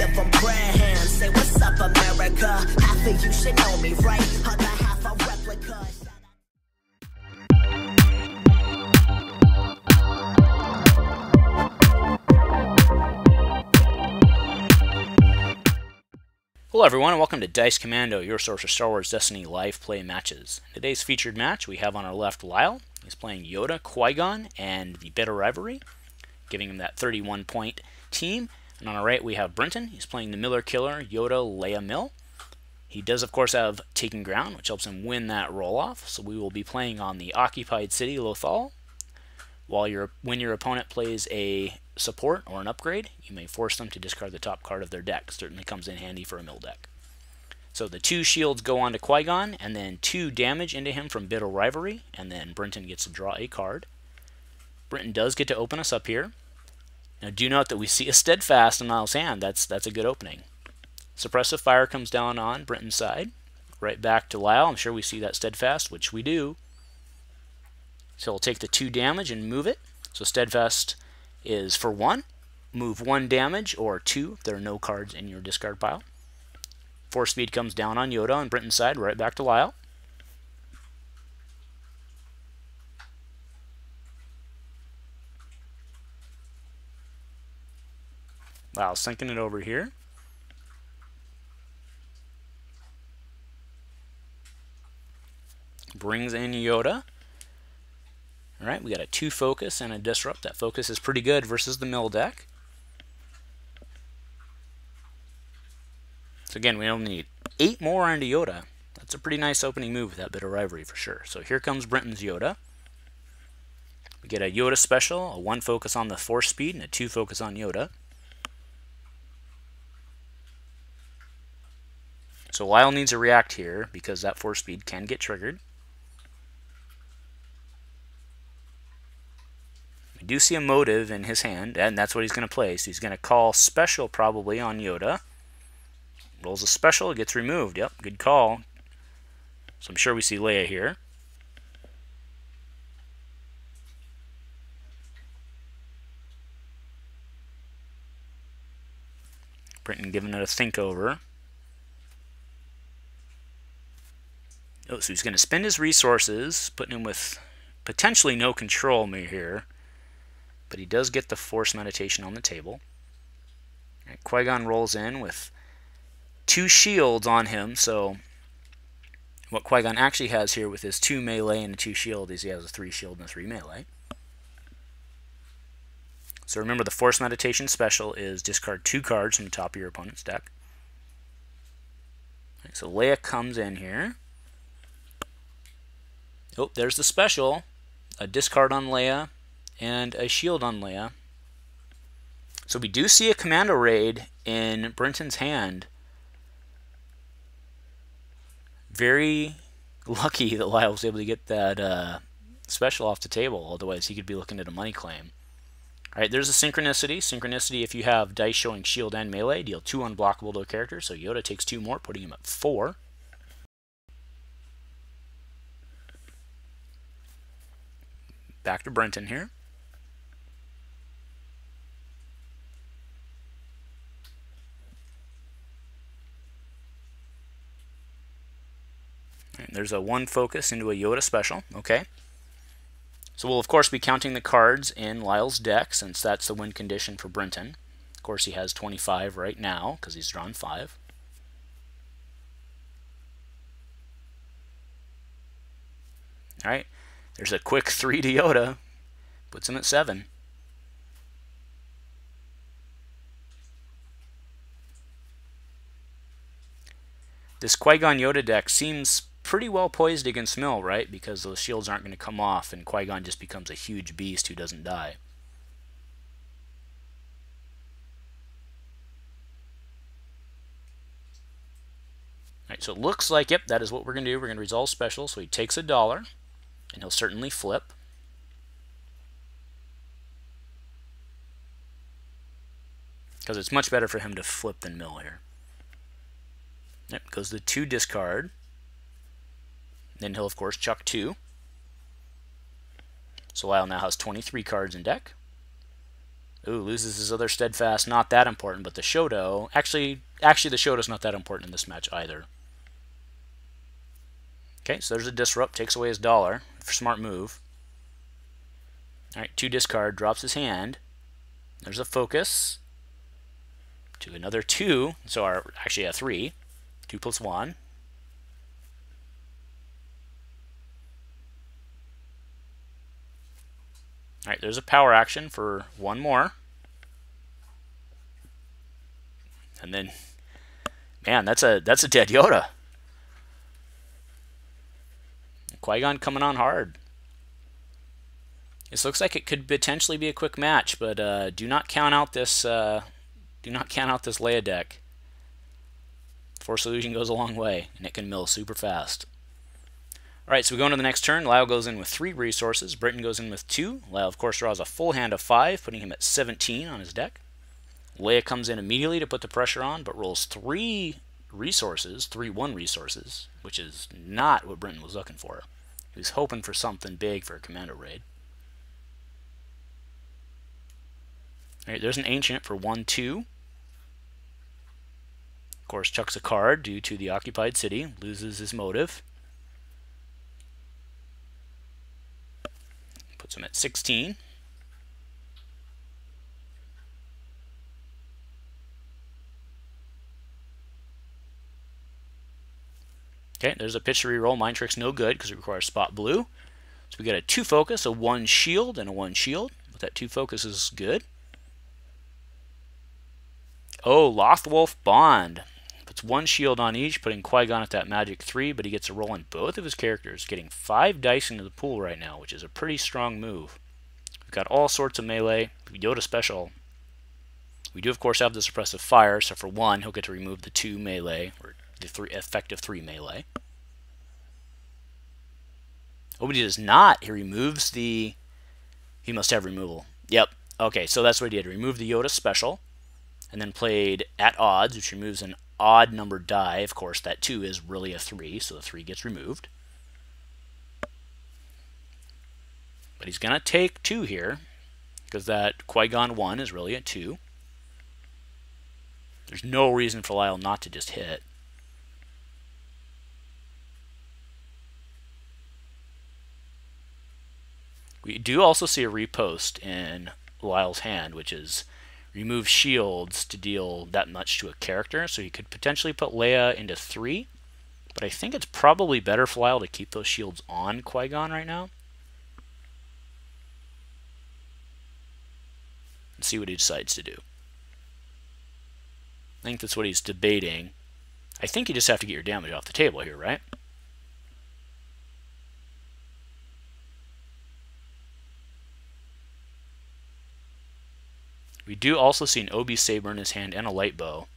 give them prayer hands. Say what's up, America. Half of you should know me, right? Other half a replica. Hello everyone and welcome to Dice Commando, your source for Star Wars Destiny live play matches. In today's featured match we have on our left Lyle. He's playing Yoda, Qui-Gon, and the Beta Rivalry, giving him that 31 point team. And on our right we have Brenton. He's playing the Miller Killer, Yoda, Leia Mill. He does of course have Taking Ground, which helps him win that roll-off. So we will be playing on the occupied city Lothal. When your opponent plays a support or an upgrade, you may force them to discard the top card of their deck. Certainly comes in handy for a mill deck. So the 2 shields go on to Qui-Gon, and then 2 damage into him from Beta Rivalry, and then Brenton gets to draw a card. Brenton does get to open us up here. Now do note that we see a Steadfast in Lyle's hand. That's a good opening. Suppressive Fire comes down on Brenton's side. Right back to Lyle. I'm sure we see that Steadfast, which we do. So we'll take the 2 damage and move it. So Steadfast is for 1. Move 1 damage, or 2 if there are no cards in your discard pile. Force Speed comes down on Yoda on Brenton's side, right back to Lyle. Lyle's sinking it over here. Brings in Yoda. Alright, we got a 2 focus and a disrupt. That focus is pretty good versus the mill deck. So again, we only need 8 more into Yoda. That's a pretty nice opening move with that bit of rivalry for sure. So here comes Brenton's Yoda. We get a Yoda special, a 1 focus on the Force Speed, and a 2 focus on Yoda. So Lyle needs to react here because that Force Speed can get triggered. We do see a motive in his hand, and that's what he's going to play. So he's going to call special probably on Yoda. Rolls a special, it gets removed. Yep, good call. So I'm sure we see Leia here. Brenton giving it a think over. Oh, so he's going to spend his resources, putting him with potentially no control here. But he does get the Force Meditation on the table. Right, Qui-Gon rolls in with 2 shields on him, so what Qui-Gon actually has here with his 2 melee and a 2 shield is he has a 3 shield and a 3 melee. So remember the Force Meditation special is discard 2 cards from the top of your opponent's deck. Right, so Leia comes in here. Oh, there's the special. A discard on Leia and a shield on Leia. So we do see a Commando raid in Brenton's hand. Very lucky that Lyle was able to get that special off the table, otherwise he could be looking at a money claim. Alright, there's a Synchronicity. Synchronicity, if you have dice showing shield and melee, deal 2 unblockable to a character, so Yoda takes 2 more, putting him at 4. Back to Brenton here. There's a 1 focus into a Yoda special. Okay. So we'll of course be counting the cards in Lyle's deck since that's the win condition for Brenton. Of course he has 25 right now because he's drawn 5. Alright. There's a quick 3 to Yoda. Puts him at 7. This Qui-Gon Yoda deck seems pretty well poised against Mill, right? Because those shields aren't going to come off and Qui-Gon just becomes a huge beast who doesn't die. Alright, so it looks like, yep, that is what we're going to do. We're going to resolve special. So he takes $1, and he'll certainly flip. Because it's much better for him to flip than mill here. Yep, goes the 2 discard. Then he'll, of course, chuck 2. So Lyle now has 23 cards in deck. Ooh, loses his other steadfast. Not that important, but the Shoto. Actually, the Shoto's not that important in this match either. Okay, so there's a disrupt. Takes away his dollar. Smart move. All right, 2 discard. Drops his hand. There's a focus. To another 2. So actually a 3. 2 plus 1. All right, there's a power action for 1 more. And then, man, that's a dead Yoda. Qui-Gon coming on hard. This looks like it could potentially be a quick match, but do not count out this Leia deck. Force Illusion goes a long way, and it can mill super fast. Alright, so we go into the next turn. Lyle goes in with 3 resources. Brenton goes in with 2. Lyle, of course, draws a full hand of 5, putting him at 17 on his deck. Leia comes in immediately to put the pressure on, but rolls 3 resources, 3/1 resources, which is not what Brenton was looking for. He was hoping for something big for a commando raid. Alright, there's an Ancient for 1/2. Of course, chucks a card due to the occupied city, loses his motive. Puts him at 16. Okay, there's a pitch to reroll. Mind Trick's no good because it requires spot blue. So we got a 2 focus, a 1 shield, and a 1 shield. But that 2 focus is good. Oh, Lothwolf Bond. Puts 1 shield on each, putting Qui-Gon at that magic 3, but he gets a roll on both of his characters, getting 5 dice into the pool right now, which is a pretty strong move. We've got all sorts of melee. Yoda special. We do, of course, have the suppressive fire, so for 1, he'll get to remove the 2 melee, or the effective 3 melee. Oh, but he does not. He removes the... He must have removal. Yep. Okay, so that's what he did. Remove the Yoda special, and then played at odds, which removes an odd numbered die. Of course, that 2 is really a 3, so the 3 gets removed. But he's going to take 2 here, because that Qui-Gon 1 is really a 2. There's no reason for Lyle not to just hit. We do also see a repost in Lyle's hand, which is remove shields to deal that much to a character. So you could potentially put Leia into 3, but I think it's probably better for Lyle to keep those shields on Qui-Gon right now. And see what he decides to do. I think that's what he's debating. I think you just have to get your damage off the table here, right? We do also see an Obi Saber in his hand and a light bow.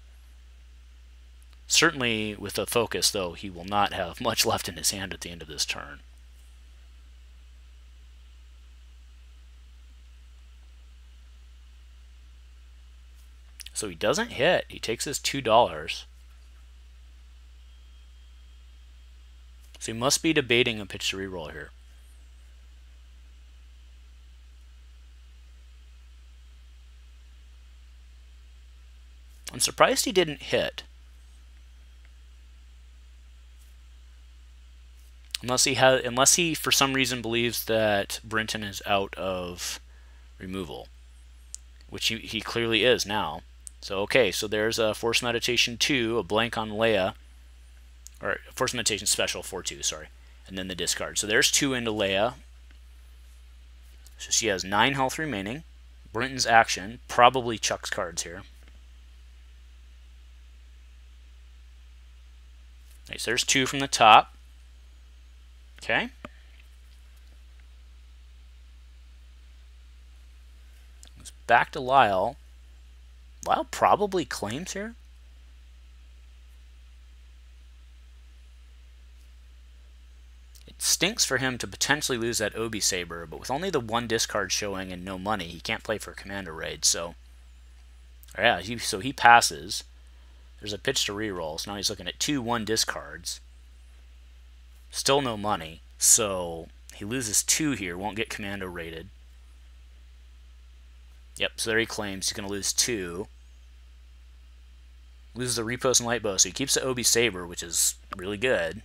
Certainly with the focus, though, he will not have much left in his hand at the end of this turn. So he doesn't hit. He takes his $2. So he must be debating a pitch to reroll here. I'm surprised he didn't hit. Unless he for some reason believes that Brenton is out of removal, which he clearly is now. So okay, so there's a Force Meditation 2, a blank on Leia, or Force Meditation Special 4/2, sorry, and then the discard. So there's 2 into Leia. So she has 9 health remaining. Brenton's action probably chucks cards here. Right, so there's 2 from the top. Okay. Goes back to Lyle. Lyle probably claims here. It stinks for him to potentially lose that Obi Saber, but with only the 1 discard showing and no money, he can't play for a Commando raid. So, yeah, so he passes. There's a pitch to reroll, so now he's looking at 2 1 discards. Still no money, so he loses 2 here, won't get Commando rated. Yep, so there he claims he's going to lose 2. Loses the Repost and Light Bow, so he keeps the Obi Saber, which is really good.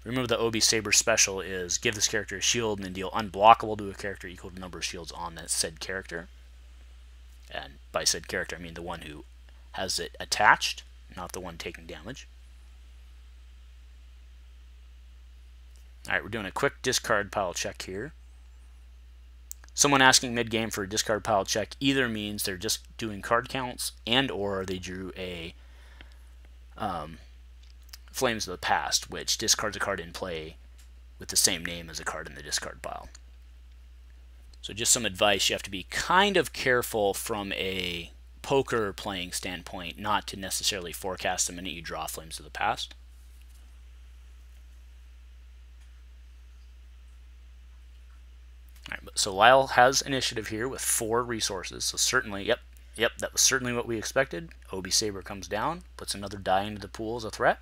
Remember the Obi Saber special is give this character a shield and then deal unblockable to a character equal to the number of shields on that said character. And by said character, I mean the one who has it attached, not the one taking damage. Alright, we're doing a quick discard pile check here. Someone asking mid-game for a discard pile check either means they're just doing card counts and or they drew a Flames of the Past, which discards a card in play with the same name as a card in the discard pile. So just some advice, you have to be kind of careful from a poker playing standpoint not to necessarily forecast the minute you draw Flames of the Past. All right, so Lyle has initiative here with 4 resources, so certainly, yep, that was certainly what we expected. Obi Saber comes down, puts another die into the pool as a threat.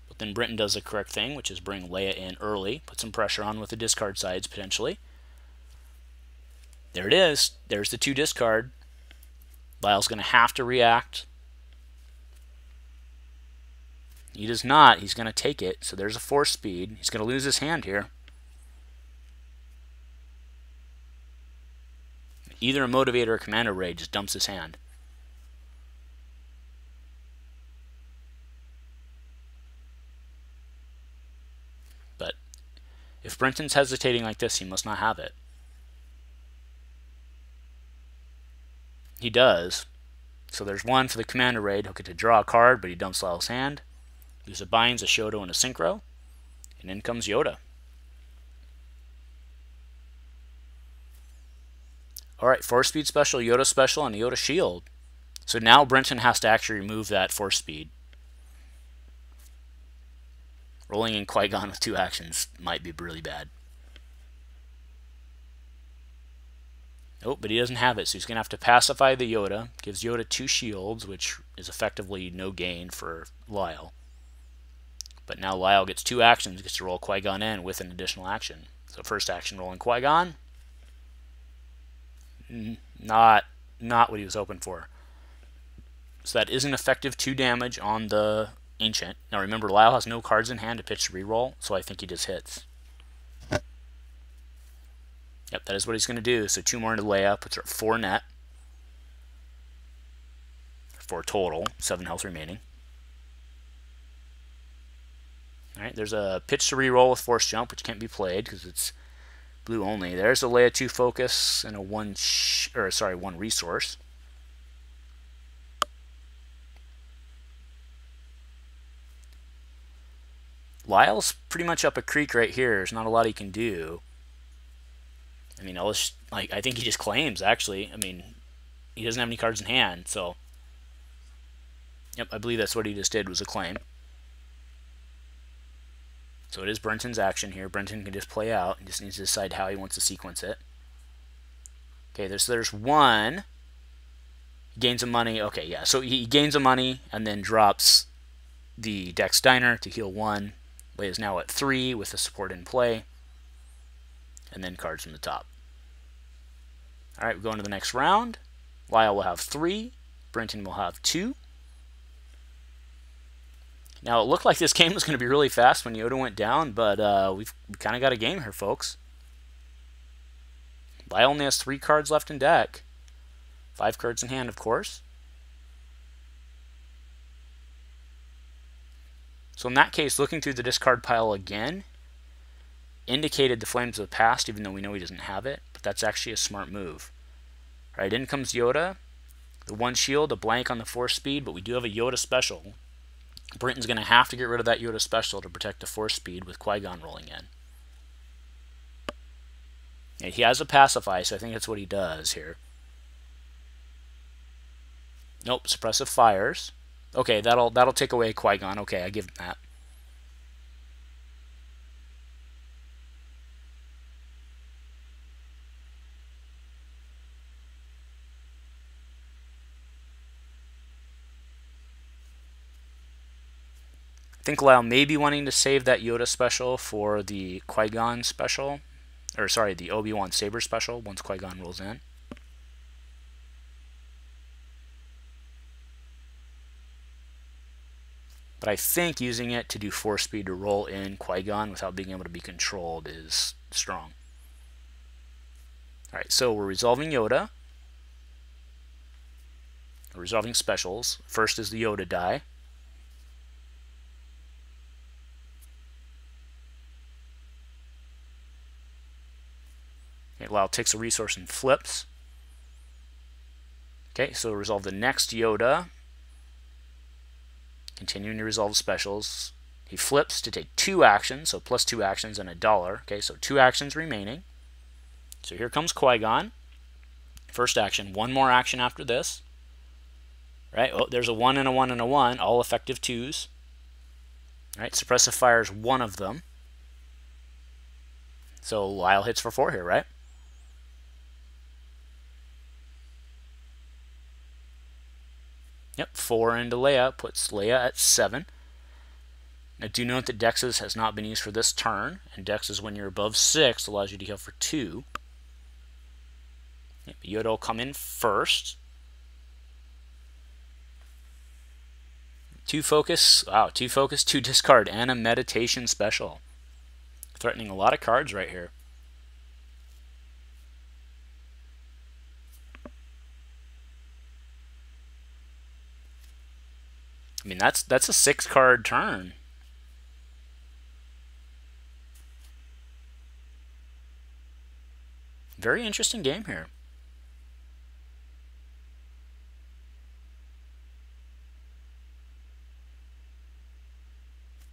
But then Brenton does the correct thing, which is bring Leia in early, put some pressure on with the discard sides potentially. There it is. There's the 2 discard. Lyle's going to have to react. He does not. He's going to take it. So there's a 4 speed. He's going to lose his hand here. Either a Motivator or Commando Raid just dumps his hand. But if Brenton's hesitating like this, he must not have it. He does. So there's 1 for the Commando Raid. He'll get to draw a card, but he dumps Lyle's hand. There's a Binds, a Shoto, and a Synchro. And in comes Yoda. Alright, 4-speed special, Yoda special, and Yoda shield. So now Brenton has to actually remove that 4-speed. Rolling in Qui-Gon with 2 actions might be really bad. Oh, but he doesn't have it, so he's going to have to pacify the Yoda. Gives Yoda 2 shields, which is effectively no gain for Lyle. But now Lyle gets 2 actions, gets to roll Qui-Gon in with an additional action. So first action, rolling Qui-Gon. Not what he was hoping for. So that is an effective 2 damage on the Ancient. Now remember, Lyle has no cards in hand to pitch to reroll, so I think he just hits. Yep, that is what he's going to do. So 2 more into Leia, puts her at 4 net. 4 total, 7 health remaining. Alright, there's a pitch to reroll with Force Jump, which can't be played because it's blue only. There's a Leia 2 focus and a 1 resource. Lyle's pretty much up a creek right here. There's not a lot he can do. I mean, I think he just claims, actually. I mean, he doesn't have any cards in hand, so... Yep, I believe that's what he just did, was a claim. So it is Brenton's action here. Brenton can just play out. He just needs to decide how he wants to sequence it. Okay, there's 1. He gains a money. Okay, yeah, so he gains a money and then drops the Dex Diner to heal 1. Leia's now at 3 with the support in play. And then cards from the top. Alright, we go into the next round. Lyle will have 3. Brenton will have 2. Now, it looked like this game was going to be really fast when Yoda went down, but we kind of got a game here, folks. Lyle only has 3 cards left in deck. 5 cards in hand, of course. So in that case, looking through the discard pile again, indicated the Flames of the Past, even though we know he doesn't have it, but that's actually a smart move. Alright, in comes Yoda. The 1 shield, a blank on the 4 speed, but we do have a Yoda special. Brenton's going to have to get rid of that Yoda special to protect the 4 speed with Qui-Gon rolling in. Yeah, he has a pacify, so I think that's what he does here. Nope, suppressive fires. Okay, that'll take away Qui-Gon. Okay, I give him that. I think Lyle may be wanting to save that Yoda special for the Qui-Gon special. or sorry, the Obi-Wan Saber special once Qui-Gon rolls in. But I think using it to do force speed to roll in Qui-Gon without being able to be controlled is strong. Alright, so we're resolving Yoda. We're resolving specials. First is the Yoda die. Okay, Lyle takes a resource and flips. Okay, so resolve the next Yoda. Continuing to resolve specials. He flips to take 2 actions, so plus 2 actions and $1. Okay, so 2 actions remaining. So here comes Qui-Gon. First action, 1 more action after this. Right? Oh, there's a 1 and a 1 and a 1, all effective 2s. Right? Suppressive fire is one of them. So Lyle hits for 4 here, right? Yep, 4 into Leia puts Leia at 7. Now do note that Dex's has not been used for this turn, and Dex's when you're above 6 allows you to heal for 2. Yep, Yoda will come in first. 2 focus, wow, 2 focus, 2 discard, and a meditation special. Threatening a lot of cards right here. I mean, that's a 6-card turn. Very interesting game here.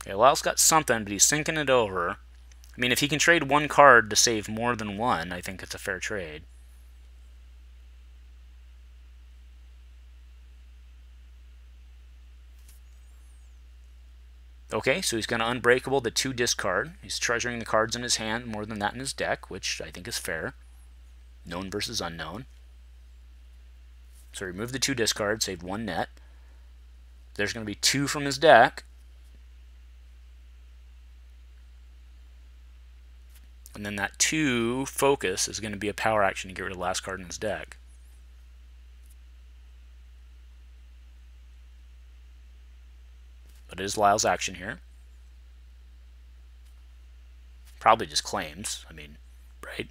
Okay, Lyle's got something, but he's thinking it over. I mean, if he can trade 1 card to save more than 1, I think it's a fair trade. Okay, so he's going to Unbreakable the 2 discard. He's treasuring the cards in his hand more than that in his deck, which I think is fair. Known versus unknown. So remove the 2 discard, save 1 net. There's going to be 2 from his deck. And then that 2 focus is going to be a power action to get rid of the last card in his deck. But it is Lyle's action here. Probably just claims. I mean, right?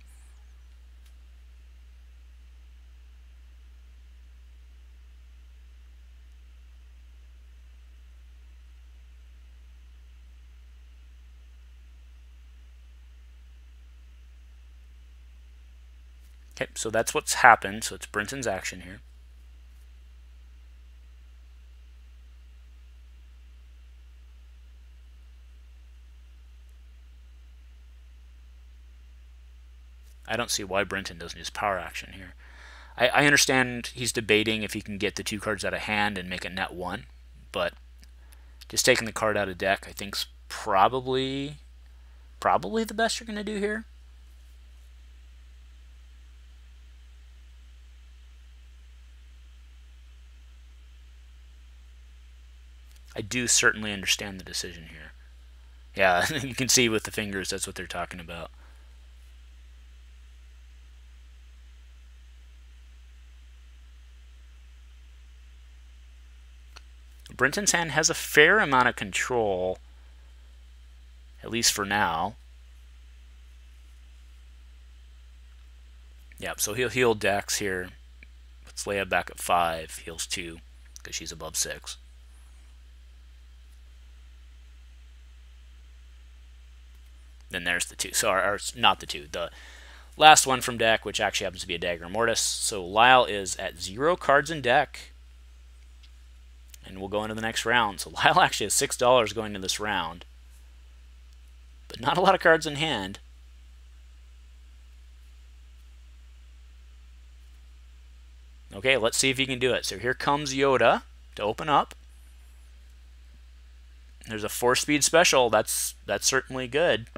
Okay, so that's what's happened. So it's Brenton's action here. I don't see why Brenton doesn't use power action here. I understand he's debating if he can get the 2 cards out of hand and make a net 1, but just taking the card out of deck I think's probably the best you're going to do here. I do certainly understand the decision here. Yeah, you can see with the fingers that's what they're talking about. Brenton's hand has a fair amount of control, at least for now. Yep, so he'll heal Dex here. Let's Leia back at 5, heals 2, because she's above 6. Then there's the 2. So, or not the 2. The last one from deck, which actually happens to be a Dagger Mortis. So Lyle is at 0 cards in deck. And we'll go into the next round. So Lyle actually has $6 going into this round. But not a lot of cards in hand. Okay, let's see if he can do it. So here comes Yoda to open up. There's a 4-speed special. That's certainly good.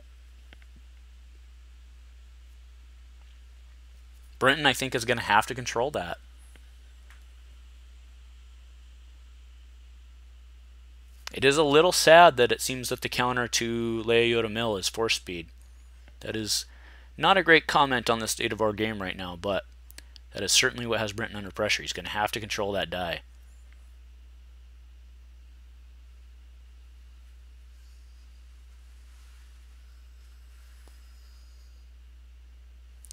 Brenton, I think, is going to have to control that. It is a little sad that it seems that the counter to Leia Yoda Mill is 4-speed. That is Not a great comment on the state of our game right now, but that is certainly what has Brenton under pressure. He's going to have to control that die.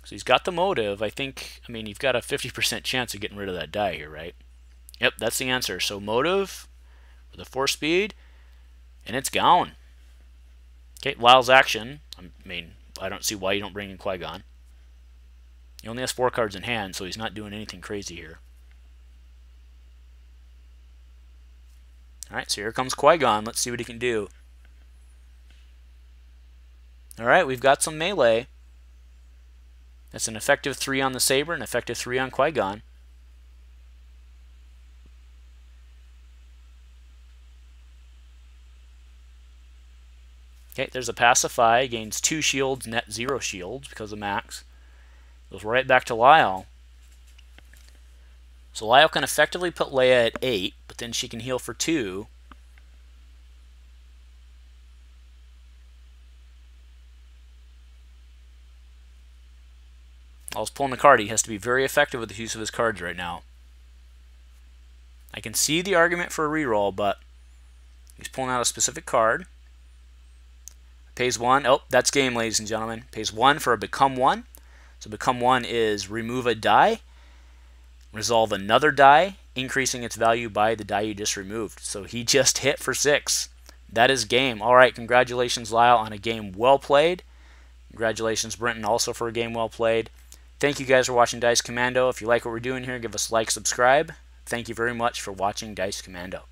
So he's got the motive. I mean, you've got a 50% chance of getting rid of that die here, right? Yep, that's the answer. So motive with a 4-speed, and it's gone. Okay, Lyle's action. I mean, I don't see why you don't bring in Qui-Gon. He only has 4 cards in hand, so he's not doing anything crazy here. Alright, so here comes Qui-Gon. Let's see what he can do. Alright, we've got some melee. That's an effective 3 on the Saber, an effective 3 on Qui-Gon. Okay, there's a pacify, gains 2 shields, net 0 shields because of max. Goes right back to Lyle. So Lyle can effectively put Leia at 8, but then she can heal for 2. While he's pulling the card, he has to be very effective with the use of his cards right now. I can see the argument for a reroll, but he's pulling out a specific card. Pays 1. Oh, that's game, ladies and gentlemen. Pays 1 for a Become 1. So Become 1 is remove a die, resolve another die, increasing its value by the die you just removed. So he just hit for 6. That is game. All right, congratulations, Lyle, on a game well played. Congratulations, Brenton, also for a game well played. Thank you guys for watching Dice Commando. If you like what we're doing here, give us a like, subscribe. Thank you very much for watching Dice Commando.